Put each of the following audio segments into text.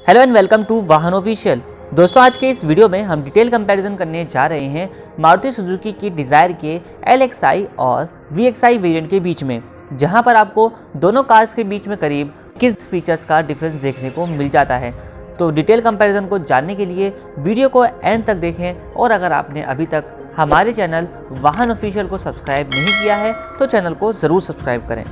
Hello and welcome to वाहन official. दोस्तों, आज के इस वीडियो में हम डिटेल कंपैरिजन करने जा रहे हैं मारुति सुजुकी की डिज़ायर के LXi और VXi वेरिएंट के बीच में, जहां पर आपको दोनों कार्स के बीच में करीब किस फीचर्स का डिफरेंस देखने को मिल जाता है। तो डिटेल कंपैरिजन को जानने के लिए वीडियो को एंड तक देखें और अगर आपने अभी तक हमारे चैनल वाहन ऑफिशियल को सब्सक्राइब नहीं किया है तो चैनल को ज़रूर सब्सक्राइब करें।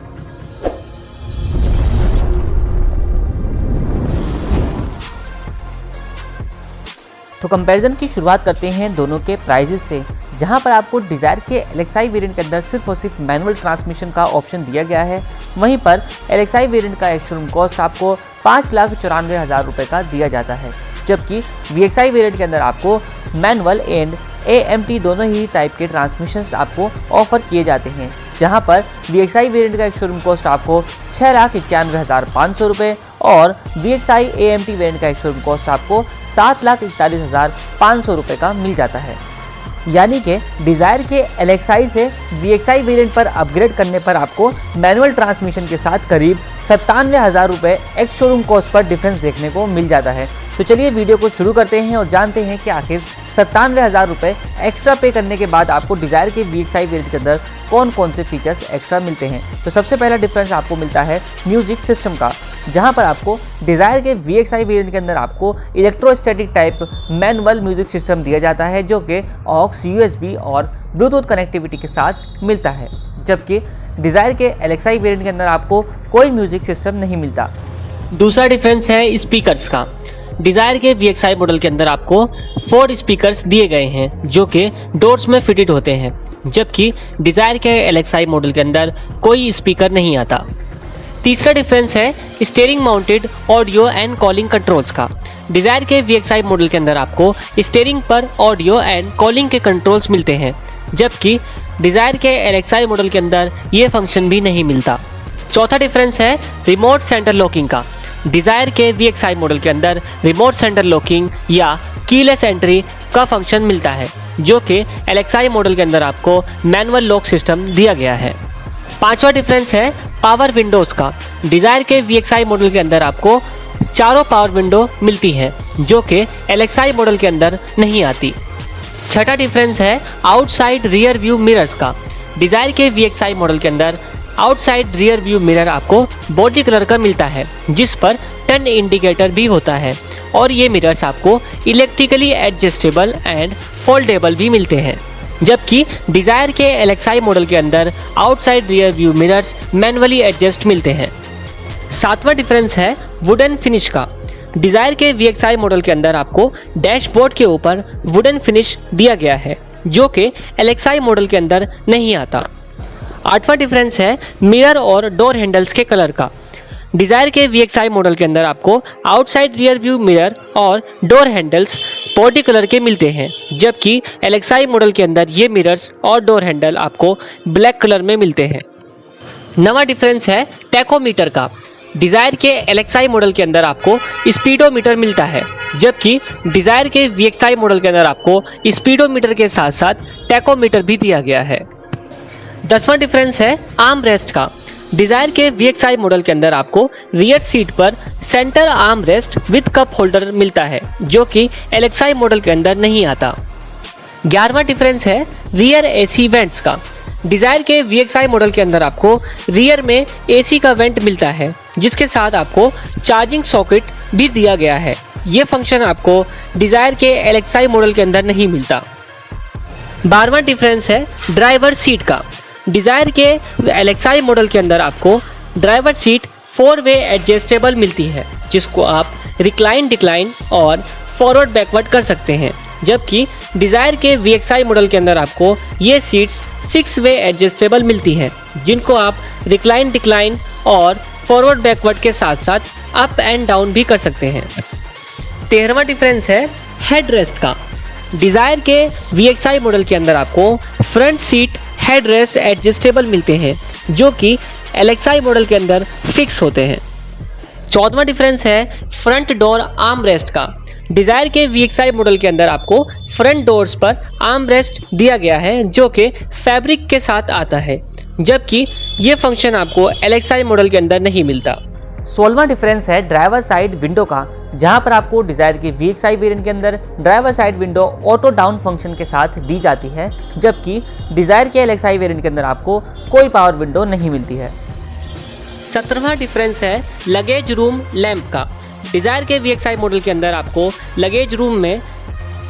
तो कंपैरिजन की शुरुआत करते हैं दोनों के प्राइजेस से, जहां पर आपको डिज़ायर के LXi वेरिएंट के अंदर सिर्फ और सिर्फ मैनुअल ट्रांसमिशन का ऑप्शन दिया गया है। वहीं पर LXi वेरिएंट का एक्स-शोरूम कॉस्ट आपको 5,94,000 रुपये का दिया जाता है, जबकि VXi वेरिएंट के अंदर आपको मैनुअल एंड AMT दोनों ही टाइप के ट्रांसमिशंस आपको ऑफर किए जाते हैं, जहां पर VXi वेरिएंट का एक्स-शोरूम कॉस्ट आपको 6,91,500 रुपये और VXi AMT वेरिएंट का एक्स-शोरूम कॉस्ट आपको 7,41,500 रुपये का मिल जाता है। यानी कि डिज़ायर के LXi से VXi वेरिएंट पर अपग्रेड करने पर आपको मैनुअल ट्रांसमिशन के साथ करीब 97,000 रुपये ex showroom cost per difference देखने को मिल जाता है। तो चलिए वीडियो को शुरू करते हैं और जानते हैं कि आखिर 97,000 रुपये एक्स्ट्रा पे करने के बाद आपको डिज़ायर के VXi वेरिएंट के अंदर कौन कौन से फीचर्स एक्स्ट्रा मिलते हैं। तो सबसे पहला डिफरेंस आपको मिलता है म्यूजिक सिस्टम का, जहां पर आपको डिज़ायर के VXi वेरिएंट के अंदर आपको electrostatic type manual music system दिया जाता है, जो कि ऑक्स, USB और ब्लूटूथ कनेक्टिविटी के साथ मिलता है, जबकि डिज़ायर के LXi वेरिएंट के अंदर आपको कोई म्यूजिक सिस्टम नहीं मिलता। दूसरा डिफरेंस है स्पीकर्स का। डिज़ायर के VXi मॉडल के अंदर आपको 4 स्पीकर्स दिए गए हैं जो कि डोर्स में फिटेड होते हैं, जबकि डिज़ायर के LXi मॉडल के अंदर कोई स्पीकर नहीं आता। तीसरा डिफरेंस है steering mounted audio and calling controls का। डिज़ायर के VXi मॉडल के अंदर आपको स्टीयरिंग पर ऑडियो एंड कॉलिंग के कंट्रोल्स मिलते हैं, जबकि डिज़ायर के LXi मॉडल के अंदर ये फंक्शन भी नहीं मिलता। चौथा डिफरेंस है रिमोट सेंटर लॉकिंग का। डिज़ायर के VXi मॉडल के अंदर रिमोट सेंटर लॉकिंग या कीलेस एंट्री का फंक्शन मिलता है, जो कि LXi मॉडल के अंदर आपको मैनुअल लॉक सिस्टम दिया गया है। पांचवा डिफरेंस है पावर विंडोज़ का। डिज़ायर के VXi मॉडल के अंदर आपको चारों पावर विंडो मिलती हैं, जो कि LXi मॉडल के अंदर नहीं आती। छठा डिफरेंस है आउटसाइड रियर व्यू मिरर्स का। डिज़ायर के VXi मॉडल के अंदर आउटसाइड रियर व्यू मिरर आपको बॉडी कलर का मिलता है, जिस पर टर्न इंडिकेटर भी होता है, और ये मिरर्स आपको इलेक्ट्रिकली एडजस्टेबल एंड फोल्डेबल भी मिलते हैं, जबकि डिज़ायर के LXi मॉडल के अंदर outside rear view mirrors manually adjust मिलते हैं। सातवां डिफरेंस है वुडन फिनिश का। डिज़ायर के VXi मॉडल के अंदर आपको डैशबोर्ड के ऊपर वुडन फिनिश दिया गया है, जो कि LXi मॉडल के अंदर नहीं आता। आठवां डिफरेंस है मिरर और डोर हैंडल्स के कलर का। डिज़ायर के VXi मॉडल के अंदर आपको आउटसाइड रियर व्यू मिरर और डोर हैंडल्स बॉडी कलर के मिलते हैं, जबकि LXi मॉडल के अंदर ये मिरर्स और डोर हैंडल आपको ब्लैक कलर में मिलते हैं। नवा डिफरेंस है टैकोमीटर का। डिज़ायर के LXi मॉडल के अंदर आपको स्पीडोमीटर मिलता है, जबकि डिज़ायर के VXi मॉडल के अंदर आपको स्पीडोमीटर के साथ साथ टैकोमीटर भी दिया गया है। 10वां डिफरेंस है आर्म रेस्ट का। डिज़ायर के VXi मॉडल के अंदर आपको रियर सीट पर centre arm rest with cup holder मिलता है, जो कि LXi मॉडल के अंदर नहीं आता। 11वां डिफरेंस है रियर AC वेंट्स का। डिज़ायर के VXi मॉडल के अंदर आपको रियर में AC का वेंट मिलता है, जिसके साथ आपको चार्जिंग सॉकेट भी दिया गया है। ये फंक्शन आपको डिज़ायर के LXi मॉडल के अंदर नहीं मिलता। 12वां डिफरेंस है ड्राइवर सीट का। डिज़ायर के LXi मॉडल के अंदर आपको ड्राइवर सीट 4 वे एडजस्टेबल मिलती है, जिसको आप रिक्लाइन, डिक्लाइन और फॉरवर्ड बैकवर्ड कर सकते हैं, जबकि डिज़ायर के VXi मॉडल के अंदर आपको ये सीट्स 6 वे एडजस्टेबल मिलती हैं, जिनको आप रिक्लाइन, डिक्लाइन और फॉरवर्ड बैकवर्ड के साथ साथ अप एंड डाउन भी कर सकते हैं। 13वां डिफरेंस है हेड रेस्ट का। डिज़ायर के VXi मॉडल के अंदर आपको front seat head rest adjustable मिलते हैं, जो कि LXi मॉडल के अंदर फिक्स होते हैं। 14वां डिफरेंस है फ्रंट डोर आर्म रेस्ट का। डिज़ायर के VXi मॉडल के अंदर आपको फ्रंट डोर्स पर आर्म रेस्ट दिया गया है, जो कि फैब्रिक के साथ आता है, जबकि ये फंक्शन आपको LXi मॉडल के अंदर नहीं मिलता। 16वां डिफरेंस है ड्राइवर साइड विंडो का, जहां पर आपको डिजायर के VXI वेरिएंट के अंदर driver side window auto down function के साथ दी जाती है, जबकि डिजायर के LXI वेरिएंट के अंदर आपको कोई पावर विंडो नहीं मिलती है। 17वां डिफरेंस है लगेज रूम लैंप का। डिजायर के VXI मॉडल के अंदर आपको लगेज रूम में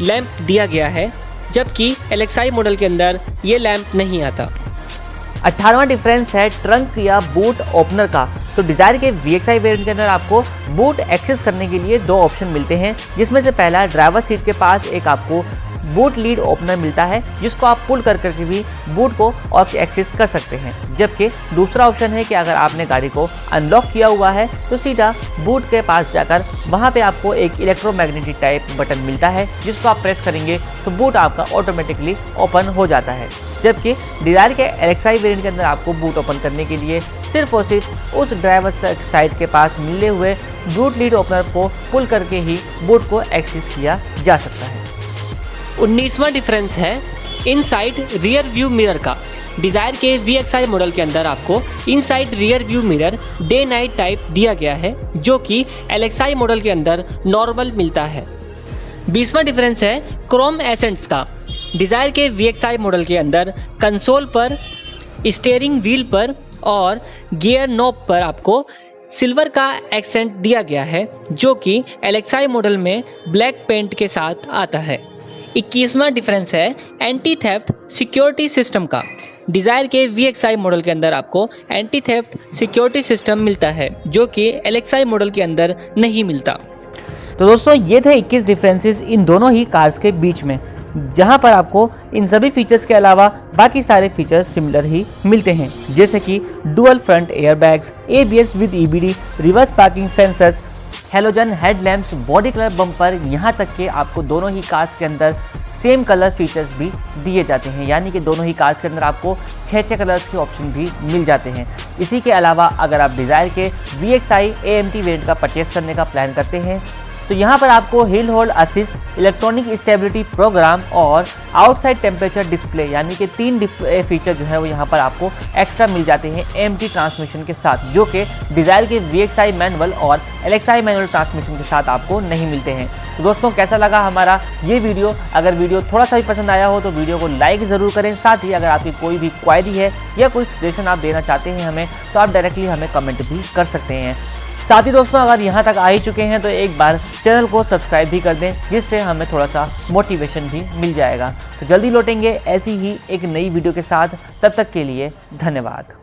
लैंप दिया गया है, जबकि LXI मॉडल के अंदर ये लैंप नहीं आता। 18वां डिफरेंस है ट्रंक या बूट ओपनर का। तो डिजायर के VXI वेरिएंट के अंदर आपको बूट एक्सेस करने के लिए दो ऑप्शन मिलते हैं, जिसमें से पहला ड्राइवर सीट के पास एक आपको बूट लीड ओपनर मिलता है, जिसको आप पुल करके भी बूट को एक्सेस कर सकते हैं। जबकि दूसरा ऑप्शन है कि अगर आपने गाड़ी को अनलॉक किया हुआ है तो सीधा बूट के पास जाकर वहां पे आपको एक इलेक्ट्रोमैग्नेटिक टाइप बटन मिलता है, जिसको आप प्रेस करेंगे तो बूट आपका ऑटोमेटिकली ओपन हो जाता है। जबकि डिजायर के LXI वेरिएंट के अंदर आपको बूट ओपन करने के लिए सिर्फ और सिर्फ उस ड्राइवर साइड के पास मिले हुए बूट लीड ओपनर को पुल करके ही बूट को एक्सेस किया जा सकता है। 19वां डिफरेंस है इनसाइड रियर व्यू मिरर का। डिजायर के VXI मॉडल के अंदर आपको inside rear view mirror day night type दिया गया है, जो कि LXI मॉडल के अंदर नॉर्मल मिलता है। 20वां डिफरेंस है क्रोम एसेंट्स का। डिजायर के VXI मॉडल के अंदर कंसोल पर, स्टीयरिंग व्हील पर और गियर नॉब पर आपको सिल्वर का एक्सेंट दिया गया है, जो कि LXI मॉडल में ब्लैक पेंट के साथ आता है। 21वां डिफरेंस है एंटी थेफ्ट सिक्योरिटी सिस्टम का। डिजायर के VXI मॉडल के अंदर आपको एंटी थेफ्ट सिक्योरिटी सिस्टम मिलता है, जो कि LXI मॉडल के अंदर नहीं मिलता। तो दोस्तों ये थे 21 डिफरेंसेस इन दोनों ही कार्स के बीच में, जहां पर आपको इन सभी फीचर्स के अलावा बाकी सारे फीचर्स सिमिलर ही मिलते हैं, जैसे कि dual front airbags, ABS with EBD, reverse parking sensors, halogen headlamps, body colour bumper, यहाँ तक कि आपको दोनों ही कार्स के अंदर सेम कलर फीचर्स भी दिए जाते हैं, यानी कि दोनों ही कार्स के अंदर आपको 6 कलर्स के ऑप्शन भी मिल जाते हैं। इसी के अलावा अगर आप डिजायर के VXI AMT वेरिएंट का परचेस करने का प्लान करते हैं तो यहाँ पर आपको hill hold assist, electronic stability program और आउटसाइड टेम्परेचर डिस्प्ले, यानी कि 3 फीचर जो है वो यहाँ पर आपको एक्स्ट्रा मिल जाते हैं AMT ट्रांसमिशन के साथ, जो कि डिजायर के VXI मैनुअल और LXI मैनुअल ट्रांसमिशन के साथ आपको नहीं मिलते हैं। तो दोस्तों कैसा लगा हमारा ये वीडियो? अगर वीडियो थोड़ा सा भी पसंद आया हो तो वीडियो को लाइक ज़रूर करें। साथ ही अगर आपकी कोई भी क्वायरी है या कोई सजेशन आप देना चाहते हैं हमें, तो आप डायरेक्टली हमें कमेंट भी कर सकते हैं। साथ ही दोस्तों अगर यहाँ तक आ ही चुके हैं तो एक बार चैनल को सब्सक्राइब भी कर दें, जिससे हमें थोड़ा सा मोटिवेशन भी मिल जाएगा। तो जल्दी लौटेंगे ऐसी ही एक नई वीडियो के साथ, तब तक के लिए धन्यवाद।